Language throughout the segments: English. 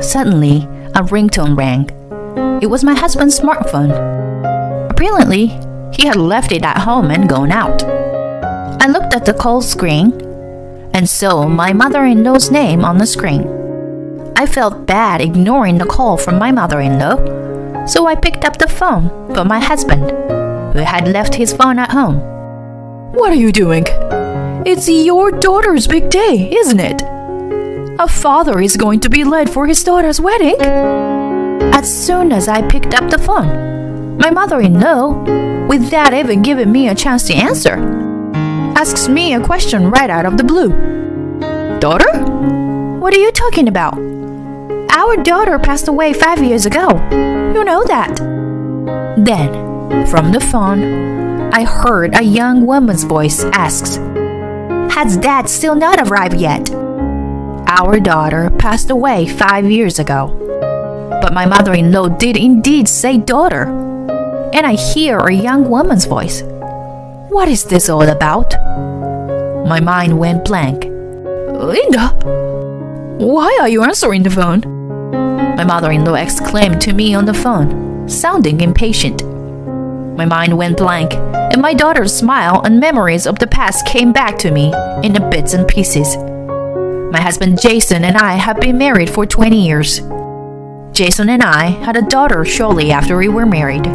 Suddenly, a ringtone rang. It was my husband's smartphone. Apparently, he had left it at home and gone out. I looked at the call screen and saw my mother-in-law's name on the screen. I felt bad ignoring the call from my mother-in-law, so I picked up the phone for my husband, who had left his phone at home. What are you doing? It's your daughter's big day, isn't it? A father is going to be late for his daughter's wedding. As soon as I picked up the phone, my mother-in-law, without even giving me a chance to answer, asks me a question right out of the blue. Daughter? What are you talking about? Our daughter passed away 5 years ago. You know that. Then, from the phone, I heard a young woman's voice ask, "Has Dad still not arrived yet?" Our daughter passed away 5 years ago. But my mother-in-law did indeed say daughter. And I hear a young woman's voice. What is this all about? My mind went blank. Linda, why are you answering the phone? My mother-in-law exclaimed to me on the phone, sounding impatient. My mind went blank, and my daughter's smile and memories of the past came back to me in bits and pieces. My husband Jason and I have been married for 20 years. Jason and I had a daughter shortly after we were married.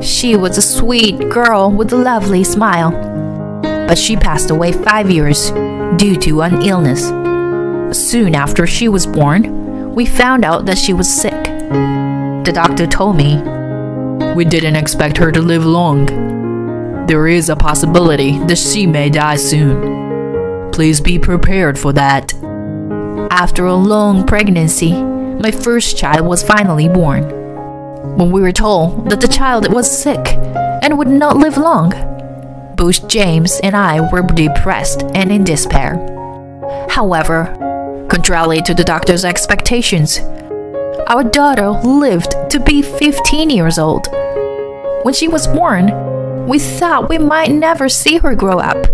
She was a sweet girl with a lovely smile, but she passed away 5 years due to an illness. Soon after she was born, we found out that she was sick. The doctor told me, "We didn't expect her to live long. There is a possibility that she may die soon. Please be prepared for that." After a long pregnancy, my first child was finally born. When we were told that the child was sick and would not live long, both James and I were depressed and in despair. However, contrary to the doctor's expectations, our daughter lived to be 15 years old. When she was born, we thought we might never see her grow up.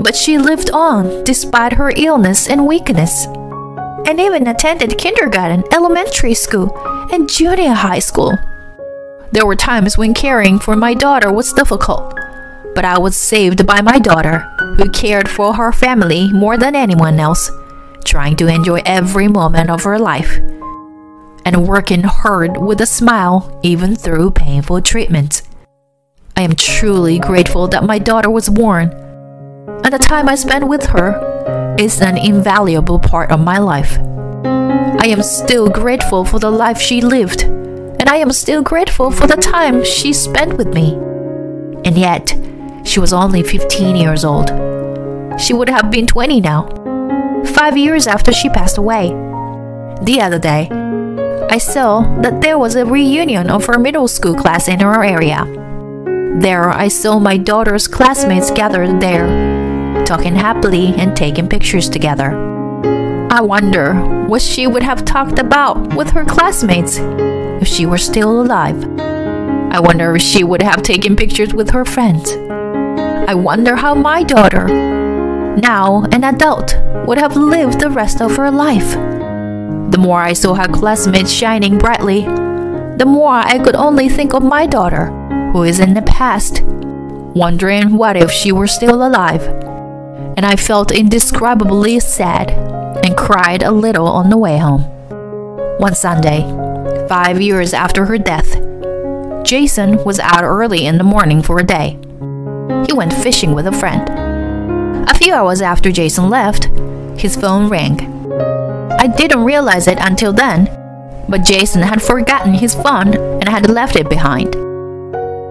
But she lived on despite her illness and weakness, and even attended kindergarten, elementary school, and junior high school. There were times when caring for my daughter was difficult, but I was saved by my daughter, who cared for her family more than anyone else, trying to enjoy every moment of her life, and working hard with a smile even through painful treatments. I am truly grateful that my daughter was born, and the time I spent with her is an invaluable part of my life. I am still grateful for the life she lived, and I am still grateful for the time she spent with me. And yet, she was only 15 years old. She would have been 20 now, 5 years after she passed away. The other day, I saw that there was a reunion of her middle school class in our area. There, I saw my daughter's classmates gathered there, talking happily and taking pictures together. I wonder what she would have talked about with her classmates if she were still alive. I wonder if she would have taken pictures with her friends. I wonder how my daughter, now an adult, would have lived the rest of her life. The more I saw her classmates shining brightly, the more I could only think of my daughter, who is in the past, wondering what if she were still alive. And I felt indescribably sad and cried a little on the way home. One Sunday, 5 years after her death, Jason was out early in the morning for a day. He went fishing with a friend. A few hours after Jason left, his phone rang. I didn't realize it until then, but Jason had forgotten his phone and had left it behind.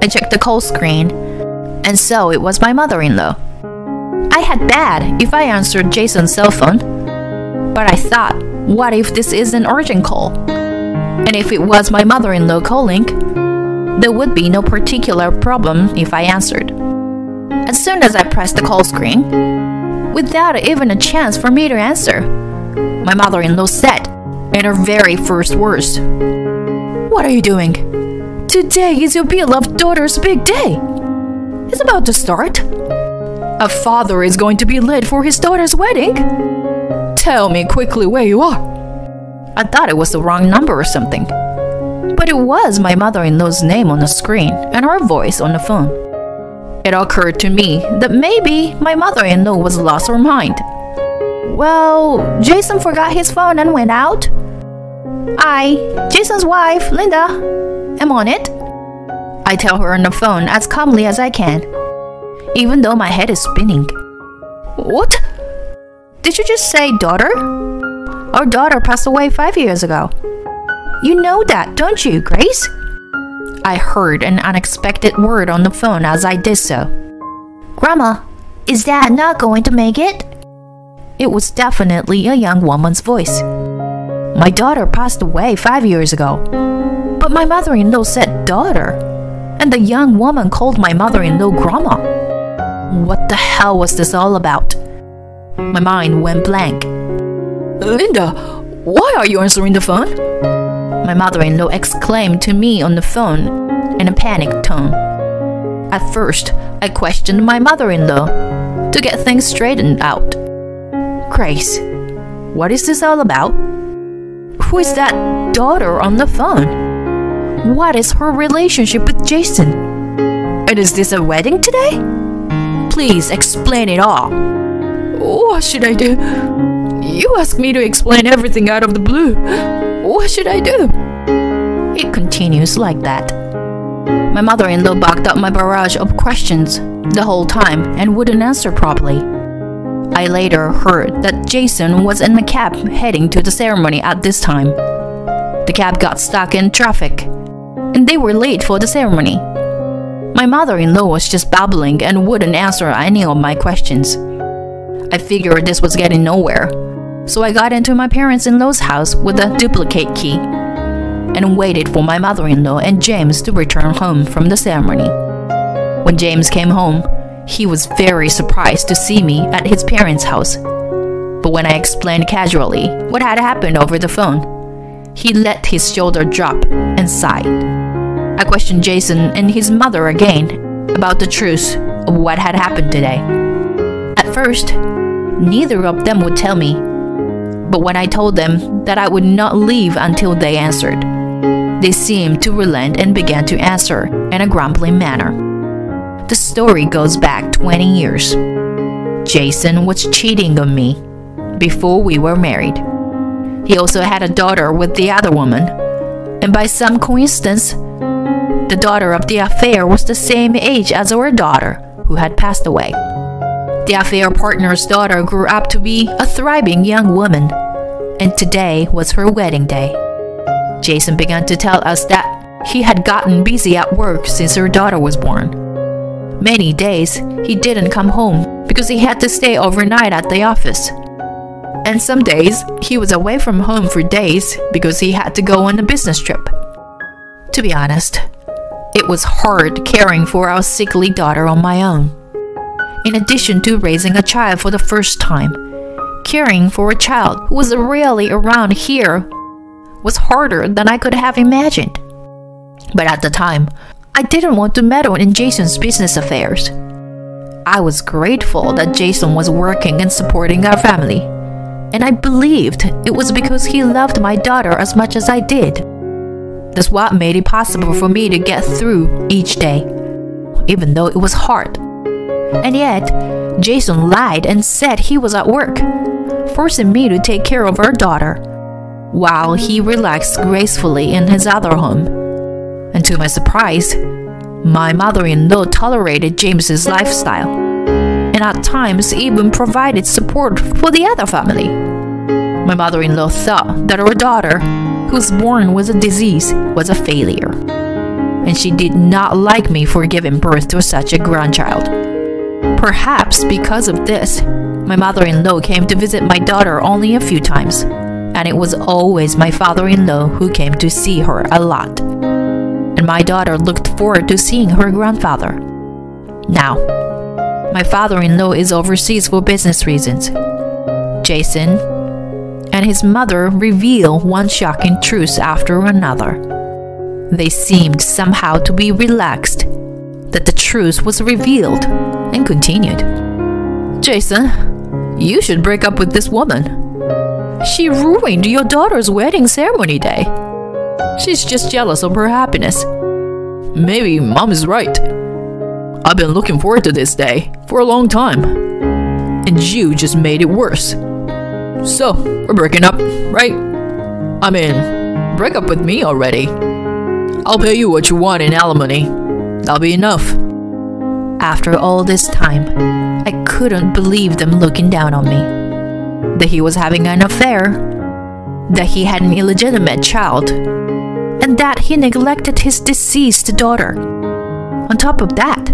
I checked the call screen, and so it was my mother-in-law. I had bad if I answered Jason's cell phone, but I thought, what if this is an urgent call? And if it was my mother-in-law calling, there would be no particular problem if I answered. As soon as I pressed the call screen, without even a chance for me to answer, my mother-in-law said, in her very first words, "What are you doing? Today is your beloved daughter's big day. It's about to start. A father is going to be late for his daughter's wedding. Tell me quickly where you are." I thought it was the wrong number or something. But it was my mother-in-law's name on the screen and her voice on the phone. It occurred to me that maybe my mother-in-law was lost her mind. Well, Jason forgot his phone and went out. I, Jason's wife, Linda, am on it. I tell her on the phone as calmly as I can, even though my head is spinning. What? Did you just say daughter? Our daughter passed away 5 years ago. You know that, don't you, Grace? I heard an unexpected word on the phone as I did so. Grandma, is Dad not going to make it? It was definitely a young woman's voice. My daughter passed away 5 years ago. But my mother-in-law said daughter, and the young woman called my mother-in-law Grandma. What the hell was this all about? My mind went blank. Linda, why are you answering the phone? My mother-in-law exclaimed to me on the phone in a panicked tone. At first, I questioned my mother-in-law to get things straightened out. Grace, what is this all about? Who is that daughter on the phone? What is her relationship with Jason? And is this a wedding today? Please explain it all. What should I do? You asked me to explain everything out of the blue. What should I do? It continues like that. My mother-in-law backed up my barrage of questions the whole time and wouldn't answer properly. I later heard that Jason was in the cab heading to the ceremony at this time. The cab got stuck in traffic, and they were late for the ceremony. My mother-in-law was just babbling and wouldn't answer any of my questions. I figured this was getting nowhere, so I got into my parents-in-law's house with a duplicate key and waited for my mother-in-law and James to return home from the ceremony. When James came home, he was very surprised to see me at his parents' house. But when I explained casually what had happened over the phone, he let his shoulder drop and sighed. I questioned Jason and his mother again about the truth of what had happened today. At first, neither of them would tell me, but when I told them that I would not leave until they answered, they seemed to relent and began to answer in a grumbling manner. The story goes back 20 years. Jason was cheating on me before we were married. He also had a daughter with the other woman, and by some coincidence, the daughter of the affair was the same age as our daughter, who had passed away. The affair partner's daughter grew up to be a thriving young woman, and today was her wedding day. Jason began to tell us that he had gotten busy at work since her daughter was born. Many days, he didn't come home because he had to stay overnight at the office. And some days, he was away from home for days because he had to go on a business trip. To be honest, it was hard caring for our sickly daughter on my own. In addition to raising a child for the first time, caring for a child who was rarely around here was harder than I could have imagined. But at the time, I didn't want to meddle in Jason's business affairs. I was grateful that Jason was working and supporting our family, and I believed it was because he loved my daughter as much as I did. That's what made it possible for me to get through each day, even though it was hard. And yet, Jason lied and said he was at work, forcing me to take care of our daughter, while he relaxed gracefully in his other home. And to my surprise, my mother-in-law tolerated James's lifestyle, and at times even provided support for the other family. My mother-in-law thought that our daughter, who was born with a disease, was a failure, and she did not like me for giving birth to such a grandchild. Perhaps because of this, my mother-in-law came to visit my daughter only a few times, and it was always my father-in-law who came to see her a lot. And my daughter looked forward to seeing her grandfather. Now, my father-in-law is overseas for business reasons. Jason and his mother reveal one shocking truth after another. They seemed somehow to be relaxed that the truth was revealed and continued. Jason, you should break up with this woman. She ruined your daughter's wedding ceremony day. She's just jealous of her happiness. Maybe Mom is right. I've been looking forward to this day for a long time, and you just made it worse. So, we're breaking up, right? I mean, break up with me already. I'll pay you what you want in alimony. That'll be enough. After all this time, I couldn't believe them looking down on me. That he was having an affair, that he had an illegitimate child, and that he neglected his deceased daughter. On top of that,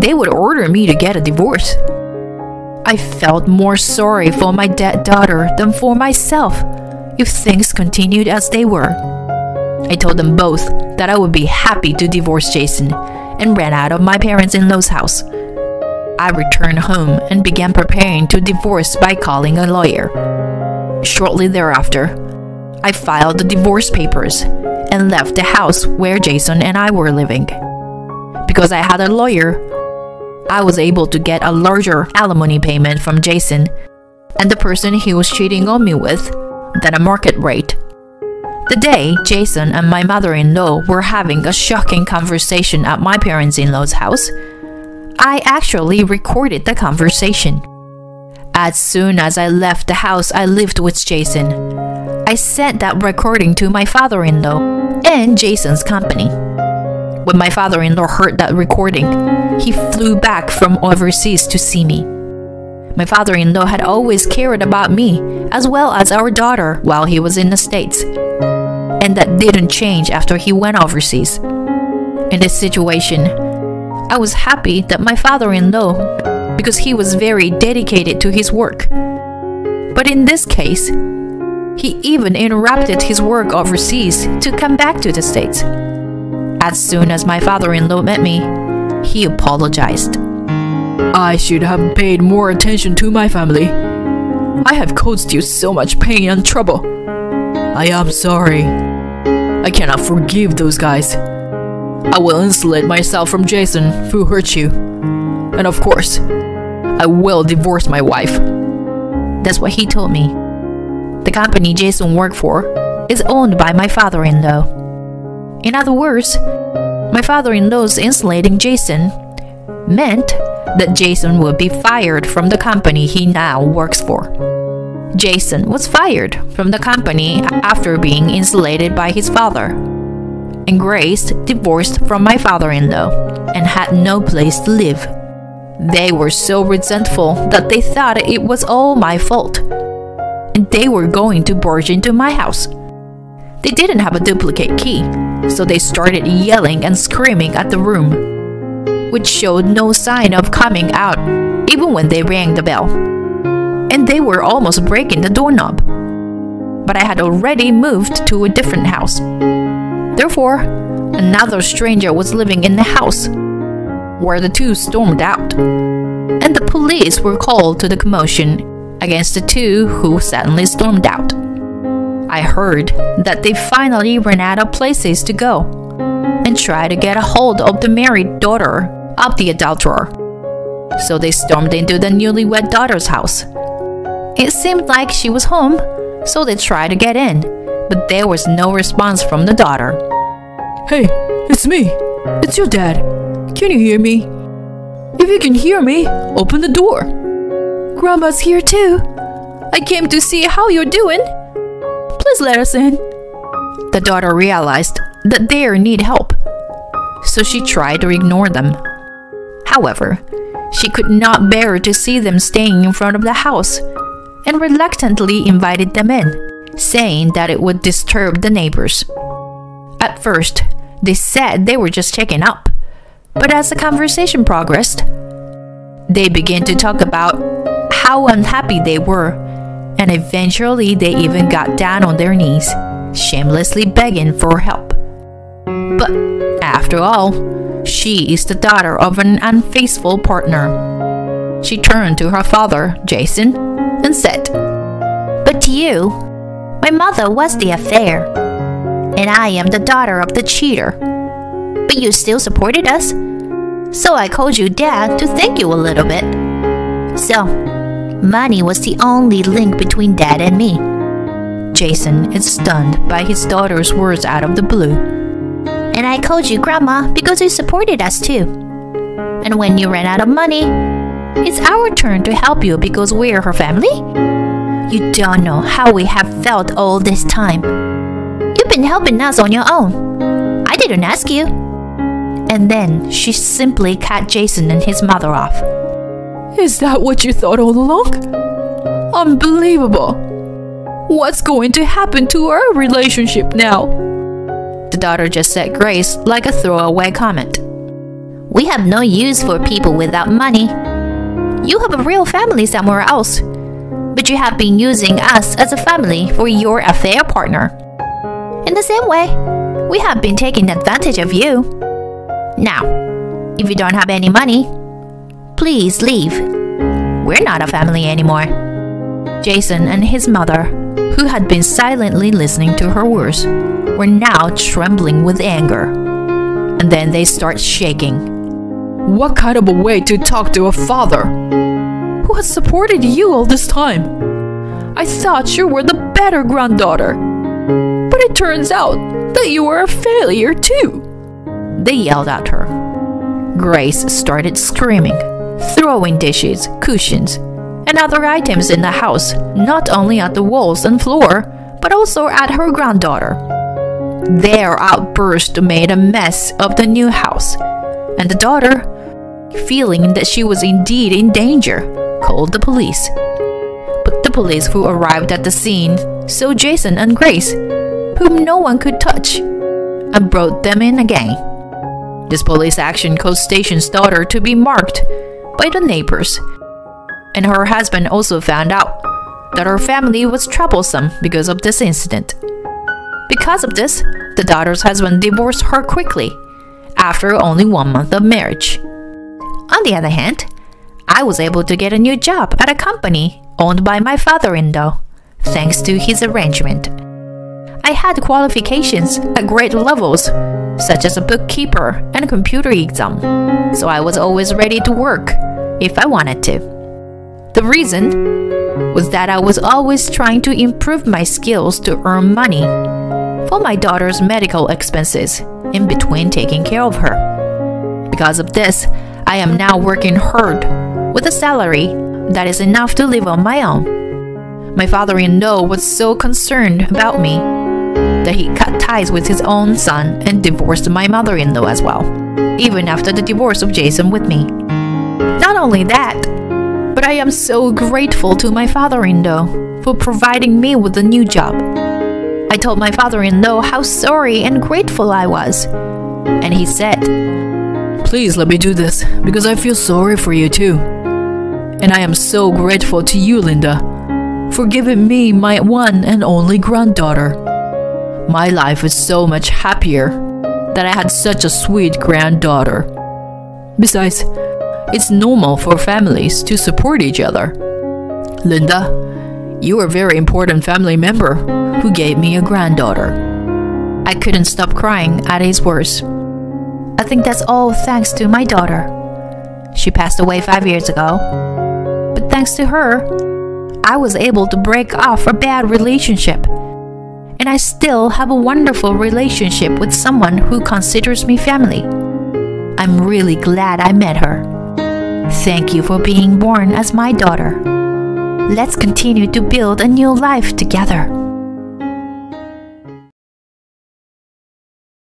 they would order me to get a divorce. I felt more sorry for my dead daughter than for myself if things continued as they were. I told them both that I would be happy to divorce Jason and ran out of my parents-in-law's house. I returned home and began preparing to divorce by calling a lawyer. Shortly thereafter, I filed the divorce papers and left the house where Jason and I were living. Because I had a lawyer, I was able to get a larger alimony payment from Jason and the person he was cheating on me with than a market rate. The day Jason and my mother-in-law were having a shocking conversation at my parents-in-law's house, I actually recorded the conversation. As soon as I left the house I lived with Jason, I sent that recording to my father-in-law and Jason's company. When my father-in-law heard that recording, he flew back from overseas to see me. My father-in-law had always cared about me as well as our daughter while he was in the States, and that didn't change after he went overseas. In this situation, I was happy that my father-in-law, because he was very dedicated to his work. But in this case, he even interrupted his work overseas to come back to the States. As soon as my father-in-law met me, he apologized. I should have paid more attention to my family. I have caused you so much pain and trouble. I am sorry. I cannot forgive those guys. I will insulate myself from Jason who hurt you. And of course, I will divorce my wife. That's what he told me. The company Jason worked for is owned by my father-in-law. In other words, my father-in-law's insulating Jason meant that Jason would be fired from the company he now works for. Jason was fired from the company after being insulated by his father. And Grace divorced from my father-in-law and had no place to live. They were so resentful that they thought it was all my fault, and they were going to barge into my house. They didn't have a duplicate key, so they started yelling and screaming at the room, which showed no sign of coming out even when they rang the bell. And they were almost breaking the doorknob. But I had already moved to a different house. Therefore, another stranger was living in the house, where the two stormed out, and the police were called to the commotion against the two who suddenly stormed out. I heard that they finally ran out of places to go and tried to get a hold of the married daughter of the adulterer. So they stormed into the newlywed daughter's house. It seemed like she was home, so they tried to get in, but there was no response from the daughter. Hey, it's me. It's your dad. Can you hear me? If you can hear me, open the door. Grandma's here too. I came to see how you're doing. Please let us in. The daughter realized that they need help, so she tried to ignore them. However, she could not bear to see them staying in front of the house and reluctantly invited them in, saying that it would disturb the neighbors. At first, they said they were just checking up, but as the conversation progressed, they began to talk about how unhappy they were, and eventually they even got down on their knees, shamelessly begging for help. But after all, she is the daughter of an unfaithful partner. She turned to her father, Jason, and said, "But to you, my mother was the affair, and I am the daughter of the cheater. But you still supported us, so I called you Dad to thank you a little bit. So, money was the only link between Dad and me. Jason is stunned by his daughter's words out of the blue. And I called you Grandma because you supported us too. And when you ran out of money, it's our turn to help you because we're her family? You don't know how we have felt all this time. You've been helping us on your own. I didn't ask you. And then she simply cut Jason and his mother off. Is that what you thought all along? Unbelievable. What's going to happen to our relationship now? The daughter just said grace like a throwaway comment. We have no use for people without money. You have a real family somewhere else, but you have been using us as a family for your affair partner. In the same way, we have been taking advantage of you. Now, if you don't have any money, please leave. We're not a family anymore. Jason and his mother, who had been silently listening to her words, were now trembling with anger. And then they start shaking. What kind of a way to talk to a father who has supported you all this time? I thought you were the better granddaughter, but it turns out that you were a failure too. They yelled at her. Grace started screaming, throwing dishes, cushions, and other items in the house, not only at the walls and floor, but also at her granddaughter. Their outburst made a mess of the new house, and the daughter, feeling that she was indeed in danger, called the police. But the police who arrived at the scene saw Jason and Grace, whom no one could touch, and brought them in again. This police action caused Station's daughter to be marked by the neighbors, and her husband also found out that her family was troublesome because of this incident. Because of this, the daughter's husband divorced her quickly, after only 1 month of marriage. On the other hand, I was able to get a new job at a company owned by my father-in-law, thanks to his arrangement. I had qualifications at grade levels, such as a bookkeeper and a computer exam, so I was always ready to work if I wanted to. The reason was that I was always trying to improve my skills to earn money for my daughter's medical expenses in between taking care of her. Because of this, I am now working hard with a salary that is enough to live on my own. My father-in-law was so concerned about me that he cut ties with his own son and divorced my mother-in-law as well, even after the divorce of Jason with me. Not only that, but I am so grateful to my father-in-law for providing me with a new job. I told my father-in-law how sorry and grateful I was, and he said, "Please let me do this because I feel sorry for you too. And I am so grateful to you, Linda, for giving me my one and only granddaughter. My life is so much happier that I had such a sweet granddaughter. Besides, it's normal for families to support each other. Linda, you are a very important family member who gave me a granddaughter." I couldn't stop crying at his words. I think that's all thanks to my daughter. She passed away 5 years ago, but thanks to her, I was able to break off a bad relationship, and I still have a wonderful relationship with someone who considers me family. I'm really glad I met her. Thank you for being born as my daughter. Let's continue to build a new life together.